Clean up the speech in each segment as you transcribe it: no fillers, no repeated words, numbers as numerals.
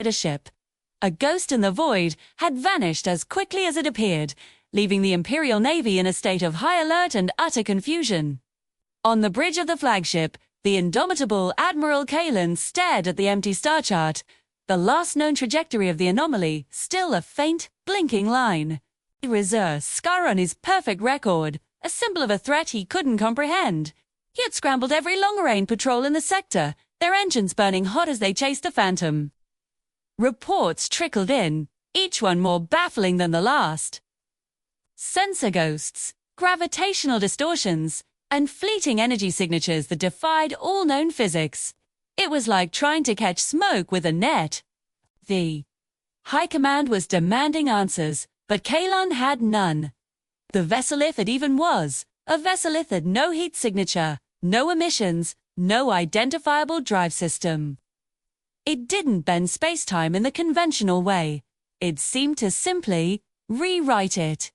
a ship. A ghost in the void had vanished as quickly as it appeared, leaving the Imperial Navy in a state of high alert and utter confusion. On the bridge of the flagship, the indomitable Admiral Kalen stared at the empty star chart, the last known trajectory of the anomaly still a faint, blinking line. A scar on his perfect record, a symbol of a threat he couldn't comprehend. He had scrambled every long-range patrol in the sector, their engines burning hot as they chased the Phantom. Reports trickled in, each one more baffling than the last. Sensor ghosts, gravitational distortions, and fleeting energy signatures that defied all known physics. It was like trying to catch smoke with a net. The High Command was demanding answers, but Kalen had none. The vessel, if it even was, a vessel with no heat signature, no emissions, no identifiable drive system. It didn't bend space-time in the conventional way. It seemed to simply rewrite it.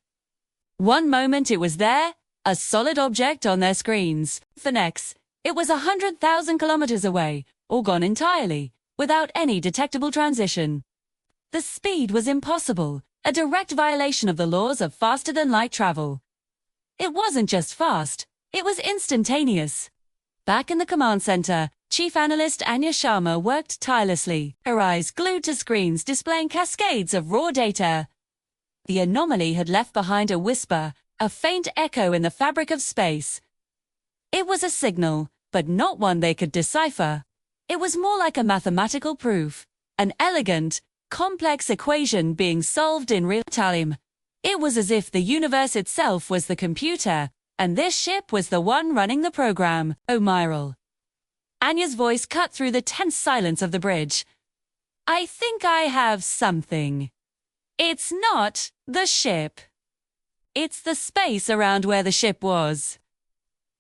One moment it was there, a solid object on their screens. The next, it was 100,000 kilometers away, or gone entirely, without any detectable transition. The speed was impossible, a direct violation of the laws of faster-than-light travel. It wasn't just fast, it was instantaneous. Back in the command center, Chief Analyst Anya Sharma worked tirelessly, her eyes glued to screens displaying cascades of raw data. The anomaly had left behind a whisper, a faint echo in the fabric of space. It was a signal, but not one they could decipher. It was more like a mathematical proof, an elegant, complex equation being solved in real time. It was as if the universe itself was the computer, and this ship was the one running the program. O'Miral. Anya's voice cut through the tense silence of the bridge. I think I have something. It's not the ship. It's the space around where the ship was.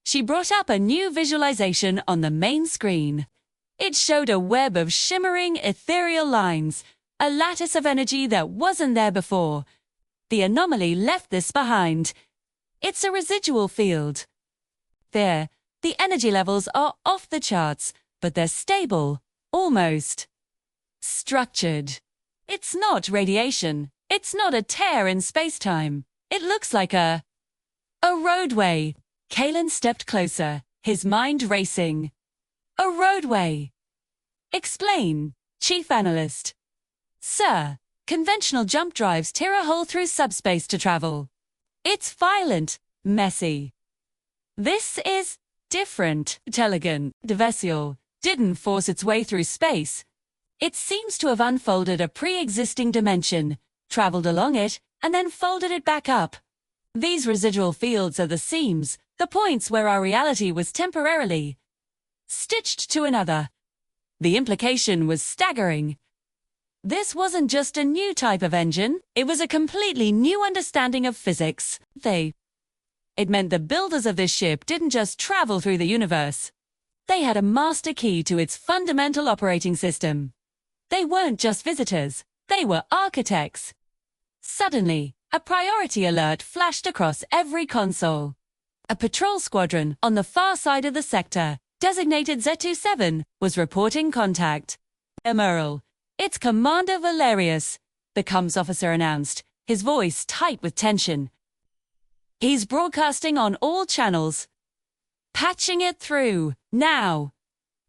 She brought up a new visualization on the main screen. It showed a web of shimmering, ethereal lines, a lattice of energy that wasn't there before. The anomaly left this behind. It's a residual field. There, the energy levels are off the charts, but they're stable, almost structured. It's not radiation. It's not a tear in space-time. It looks like a roadway. Kalen stepped closer, his mind racing. A roadway. Explain, Chief Analyst. Sir, conventional jump drives tear a hole through subspace to travel. It's violent, messy. This is different. Elegant. The vessel didn't force its way through space. It seems to have unfolded a pre-existing dimension, traveled along it, and then folded it back up. These residual fields are the seams, the points where our reality was temporarily stitched to another. The implication was staggering. This wasn't just a new type of engine, it was a completely new understanding of physics. It meant the builders of this ship didn't just travel through the universe. They had a master key to its fundamental operating system. They weren't just visitors, they were architects. Suddenly, a priority alert flashed across every console. A patrol squadron on the far side of the sector, designated Z27, was reporting contact. Admiral, it's Commander Valerius, the comms officer announced, his voice tight with tension. He's broadcasting on all channels. Patching it through, now.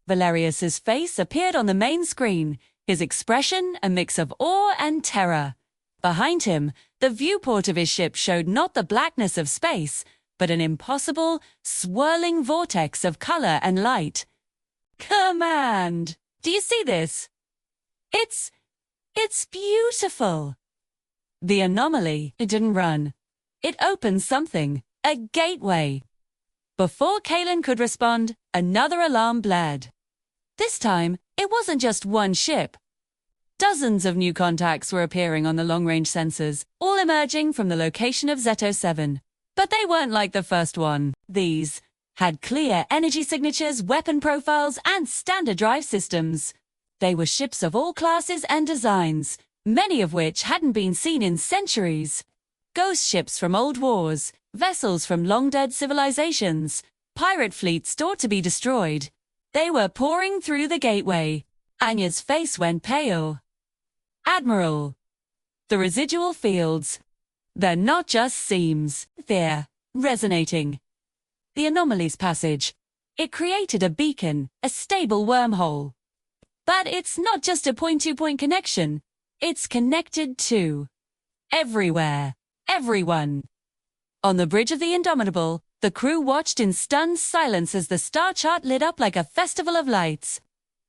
Valerius's face appeared on the main screen, his expression a mix of awe and terror. Behind him, the viewport of his ship showed not the blackness of space, but an impossible, swirling vortex of color and light. Command! Do you see this? It's beautiful. The anomaly, it didn't run. It opened something, a gateway. Before Kalen could respond, another alarm blared. This time, it wasn't just one ship. Dozens of new contacts were appearing on the long-range sensors, all emerging from the location of Z07. But they weren't like the first one. These had clear energy signatures, weapon profiles, and standard drive systems. They were ships of all classes and designs, many of which hadn't been seen in centuries. Ghost ships from old wars, vessels from long-dead civilizations, pirate fleets thought to be destroyed. They were pouring through the gateway. Anya's face went pale. Admiral. The residual fields. They're not just seams, they're resonating. The anomalies passage. It created a beacon, a stable wormhole. But it's not just a point-to-point connection. It's connected to everywhere, everyone. On the bridge of the Indomitable, the crew watched in stunned silence as the star chart lit up like a festival of lights.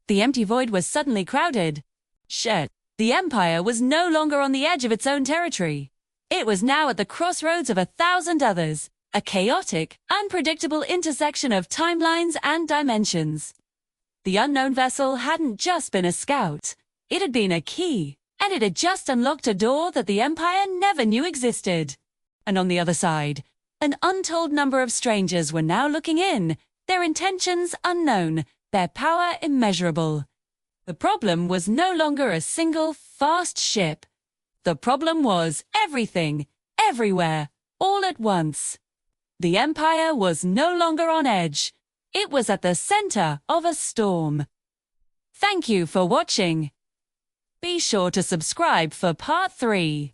The empty void was suddenly crowded. Shit. The Empire was no longer on the edge of its own territory. It was now at the crossroads of 1,000 others, a chaotic, unpredictable intersection of timelines and dimensions. The unknown vessel hadn't just been a scout. It had been a key, and it had just unlocked a door that the Empire never knew existed. And on the other side, an untold number of strangers were now looking in, their intentions unknown, their power immeasurable. The problem was no longer a single, fast ship. The problem was everything, everywhere, all at once. The Empire was no longer on edge. It was at the center of a storm. Thank you for watching. Be sure to subscribe for part 3.